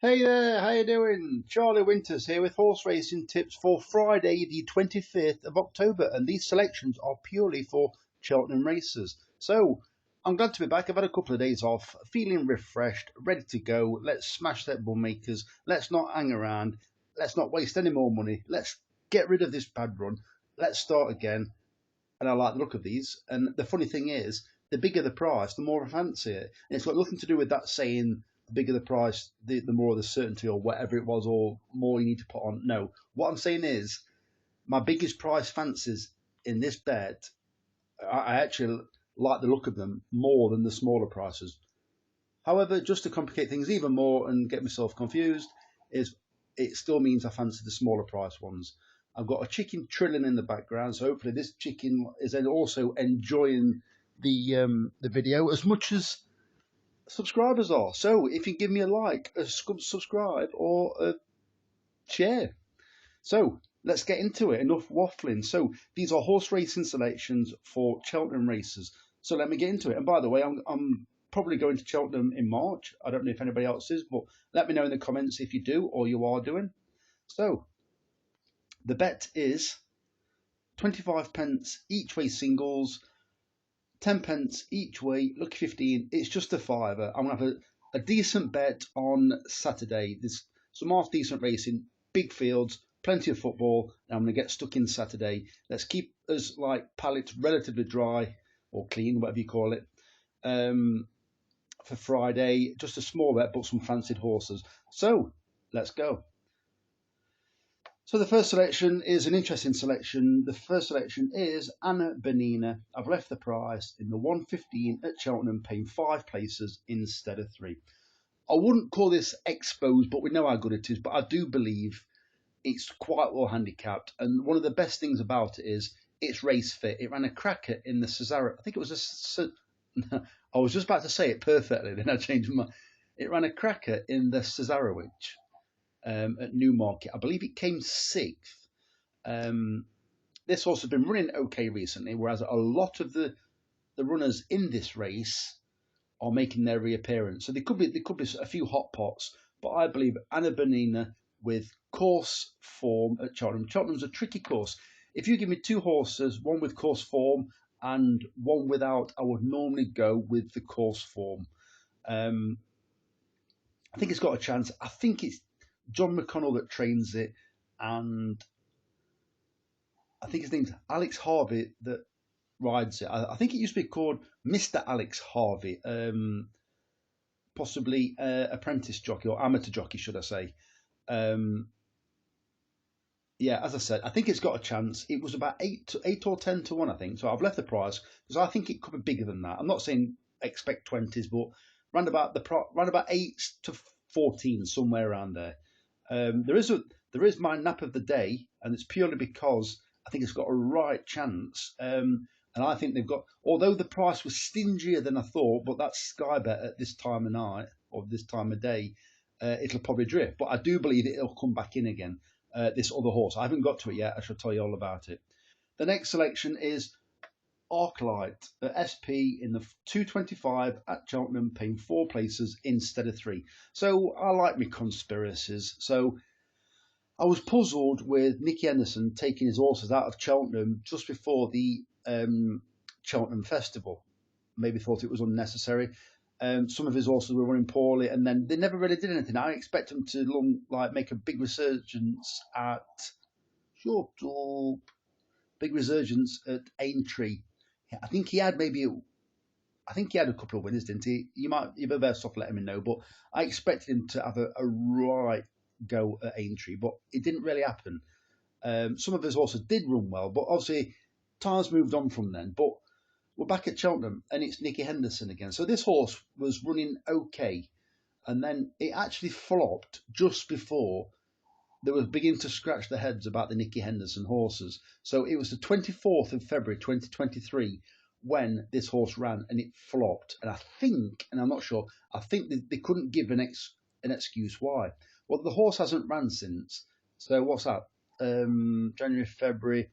Hey there, how you doing? Charlie Winters here with horse racing tips for Friday the 25th of October, and these selections are purely for Cheltenham racers. So, I'm glad to be back. I've had a couple of days off, feeling refreshed, ready to go. Let's smash that bum makers. Let's not hang around. Let's not waste any more money. Let's get rid of this bad run. Let's start again. And I like the look of these. And the funny thing is, the bigger the price, the more I fancy it. And it's got nothing to do with that saying the bigger the price, the more the certainty or whatever it was, or more you need to put on. No, what I'm saying is my biggest price fancies in this bet, I actually like the look of them more than the smaller prices. However, just to complicate things even more and get myself confused, is it still means I fancy the smaller price ones. I've got a chicken trilling in the background, so hopefully this chicken is then also enjoying the video as much as subscribers are. So if you give me a like, a subscribe, or a share. So let's get into it. Enough waffling. So these are horse racing selections for Cheltenham races. So let me get into it. And by the way, I'm probably going to Cheltenham in March. I don't know if anybody else is, but let me know in the comments if you do or you are doing. So the bet is 25 pence each way singles, 10 pence each way, lucky 15. It's just a fiver. I'm going to have a decent bet on Saturday. There's some half decent racing, big fields, plenty of football. And I'm going to get stuck in Saturday. Let's keep us like palates relatively dry or clean, whatever you call it. For Friday, just a small bet, but some fancied horses. So let's go. So the first selection is an interesting selection. The first selection is Anab Bonina. I've left the price in the 115 at Cheltenham, paying 5 places instead of 3. I wouldn't call this exposed, but we know how good it is. But I do believe it's quite well handicapped. And one of the best things about it is it's race fit. It ran a cracker in the Cesaro. I think it was a. I was just about to say it perfectly, then I changed my. It ran a cracker in the Cesarowitch. At Newmarket. I believe it came 6th. This horse has been running okay recently, whereas a lot of the runners in this race are making their reappearance. So there could be a few hot pots, but I believe Anab Bonina with course form at Cheltenham. Cheltenham's a tricky course. If you give me 2 horses, one with course form and one without, I would normally go with the course form. I think it's got a chance. I think it's John McConnell that trains it, and I think his name's Alex Harvey that rides it. I think it used to be called Mr. Alex Harvey, possibly apprentice jockey or amateur jockey, should I say. Yeah, as I said, I think it's got a chance. It was about 8 or 10 to 1, I think. So I've left the price because I think it could be bigger than that. I'm not saying expect 20s, but round about 8 to 14, somewhere around there. There is my nap of the day, and it's purely because I think it's got a right chance. And I think they've got, although the price was stingier than I thought, but that's Sky Bet at this time of night or this time of day, it'll probably drift. But I do believe it'll come back in again. This other horse, I haven't got to it yet. I shall tell you all about it. The next selection is Arlight Sp in the 225 at Cheltenham, paying 4 places instead of 3. So I like my conspiracies. So I was puzzled with Nicky Henderson taking his horses out of Cheltenham just before the Cheltenham Festival. Maybe thought it was unnecessary. Some of his horses were running poorly, and then they never really did anything. I expect them to make a big resurgence at big resurgence at Aintree. I think he had a couple of winners, didn't he? You be best off letting me know, but I expected him to have a right go at Aintree, but it didn't really happen. Some of his horses did run well, but obviously time's moved on from then. But we're back at Cheltenham, and it's Nicky Henderson again. So this horse was running okay, and then it actually flopped just before they were beginning to scratch their heads about the Nicky Henderson horses. So it was the 24th of February 2023 when this horse ran, and it flopped. And I think, and I'm not sure, I think they couldn't give an excuse why. Well, the horse hasn't ran since. So what's that? January, February,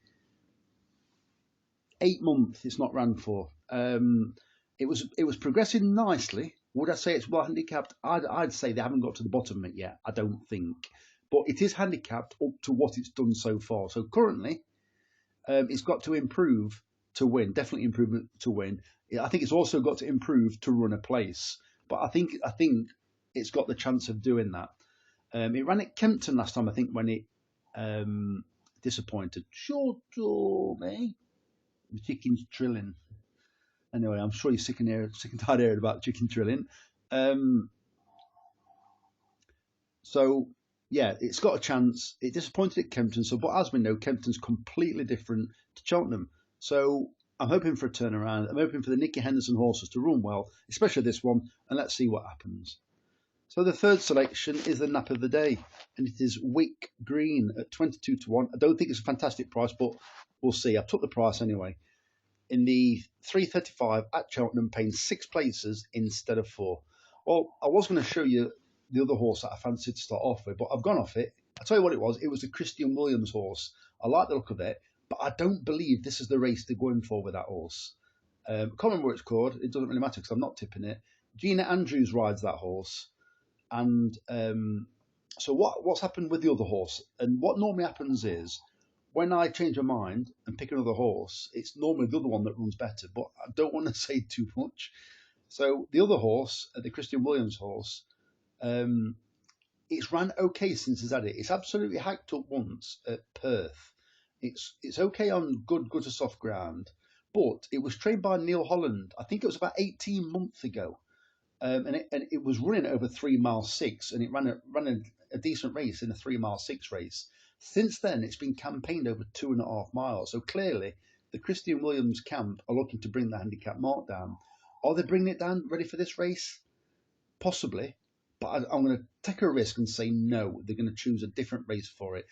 8 months it's not ran for. It was progressing nicely Would I say it's well handicapped? I'd say they haven't got to the bottom of it yet. I don't think, but it is handicapped up to what it's done so far. So currently, it's got to improve to win. Definitely improvement to win. I think it's also got to improve to run a place. But I think it's got the chance of doing that. It ran at Kempton last time, I think, when it disappointed. Sure, me. The chicken's trilling. Anyway, I'm sure you're sick and tired of hearing about chicken trilling. Um, so yeah, it's got a chance. It disappointed at Kempton, so but as we know, Kempton's completely different to Cheltenham. So I'm hoping for a turnaround. I'm hoping for the Nicky Henderson horses to run well, especially this one, and let's see what happens. So the third selection is the nap of the day, and it is Wick Green at 22 to 1. I don't think it's a fantastic price, but we'll see. I took the price anyway. In the 335 at Cheltenham, paying 6 places instead of 4. Well, I was going to show you the other horse that I fancied to start off with, but I've gone off it. I'll tell you what it was. It was the Christian Williams horse. I like the look of it, but I don't believe this is the race they're going for with that horse. I can't remember what it's called. It doesn't really matter because I'm not tipping it. Gina Andrews rides that horse. And so what's happened with the other horse? And what normally happens is when I change my mind and pick another horse, it's normally the other one that runs better. But I don't want to say too much. So the other horse, the Christian Williams horse, it's ran okay since it's had it. It's absolutely hacked up once at Perth. It's okay on good to soft ground, but it was trained by Neil Holland. I think it was about 18 months ago. And it was running over 3 mile 6, and it ran a decent race in a 3 mile 6 race. Since then, it's been campaigned over 2.5 miles. So clearly, the Christian Williams camp are looking to bring the handicap mark down. Are they bringing it down ready for this race? Possibly, but I'm going to take a risk and say no. They're going to choose a different race for it.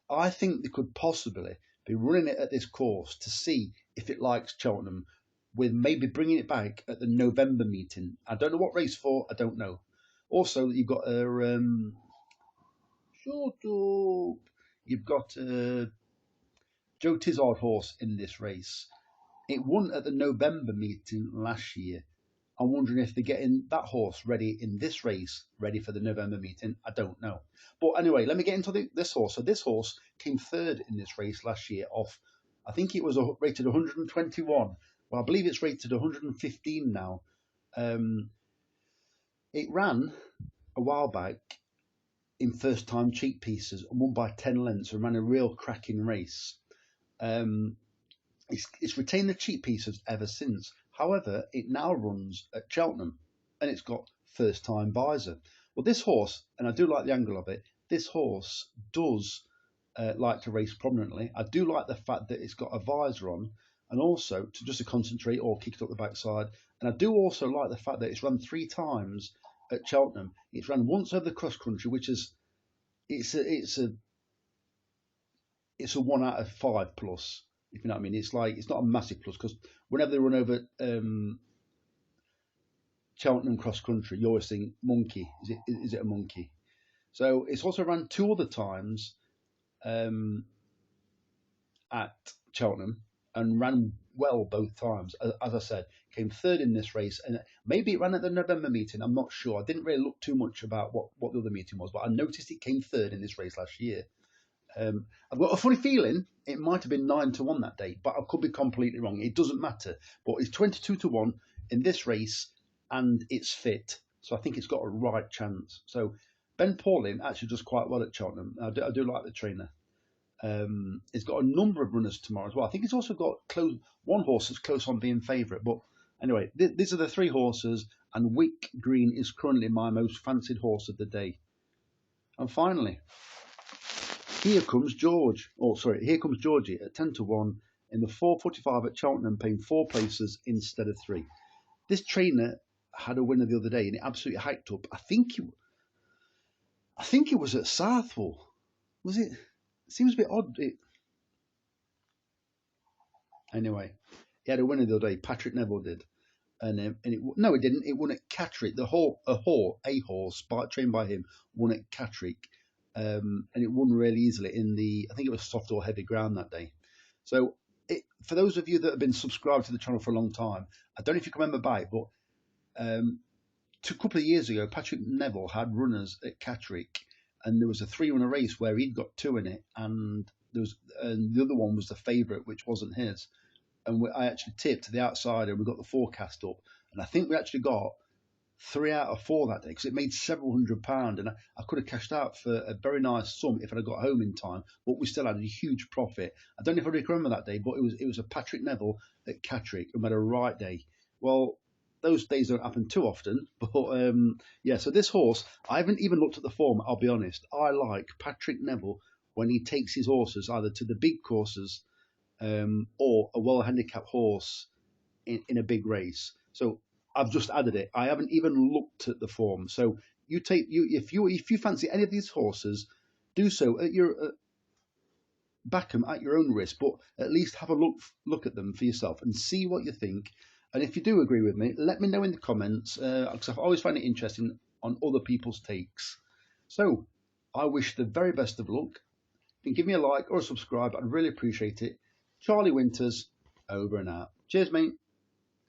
I think they could possibly be running it at this course to see if it likes Cheltenham, with maybe bringing it back at the November meeting. I don't know what race for. I don't know. Also, you've got a shut up. You've got a Joe Tizard horse in this race. It won at the November meeting last year. I'm wondering if they're getting that horse ready in this race, ready for the November meeting. I don't know. But anyway, let me get into this horse. So this horse came third in this race last year off, I think it was rated 121. Well, I believe it's rated 115 now. It ran a while back in first time cheap pieces and won by 10 lengths and ran a real cracking race. It's retained the cheap pieces ever since. However, it now runs at Cheltenham and it's got first time visor. Well, this horse, and I do like the angle of it, this horse does like to race prominently. I do like the fact that it's got a visor on, and also to concentrate or kick it up the backside. And I do also like the fact that it's run 3 times at Cheltenham. It's run once over the cross country, which is it's a 1 out of 5 plus, if you know what I mean. It's not a massive plus because whenever they run over Cheltenham cross country, you always think monkey. Is it a monkey? So it's also run 2 other times at Cheltenham and ran well both times. As I said, came third in this race, and maybe it ran at the November meeting. I'm not sure. I didn't really look too much about what the other meeting was, but I noticed it came third in this race last year. I've got a funny feeling it might have been 9 to 1 that day, but I could be completely wrong. It doesn't matter. But it's 22 to 1 in this race, and it's fit, so I think it's got a right chance. So Ben Paulin actually does quite well at Cheltenham. I do like the trainer. It's got a number of runners tomorrow as well. I think it's also got one horse that's close on being favourite. But anyway, these are the 3 horses, and Wick Green is currently my most fancied horse of the day. And finally, here comes here comes Georgie at 10 to 1 in the 4:45 at Cheltenham, paying 4 places instead of 3. This trainer had a winner the other day, and it absolutely hiked up. I think it was at Southwell. Was it? Seems a bit odd. Anyway, he had a winner the other day. Patrick Neville did, no, it didn't. It won at Catterick. A horse trained by him won at Catterick, and it won really easily I think it was soft or heavy ground that day. So for those of you that have been subscribed to the channel for a long time, I don't know if you can remember back, but a couple of years ago, Patrick Neville had runners at Catterick, and there was a 3-runner race where he'd got 2 in it, and the other one was the favourite, which wasn't his. And I actually tipped the outsider, and we got the forecast up, and I think we actually got 3 out of 4 that day because it made several £100, and I could have cashed out for a very nice sum if I'd have got home in time. But we still had a huge profit. I don't know if I remember that day, but it was a Patrick Neville at Catterick who made a right day. Well, those days don't happen too often, but yeah. So this horse, I haven't even looked at the form. I'll be honest. I like Patrick Neville when he takes his horses either to the big courses or a well handicapped horse in a big race. So I've just added it. I haven't even looked at the form. So if you fancy any of these horses, do so at your back them at your own risk, but at least have a look at them for yourself and see what you think. And if you do agree with me, let me know in the comments because I always find it interesting on other people's takes. So I wish the very best of luck. And give me a like or a subscribe. I'd really appreciate it. Charlie Winters, over and out. Cheers, mate.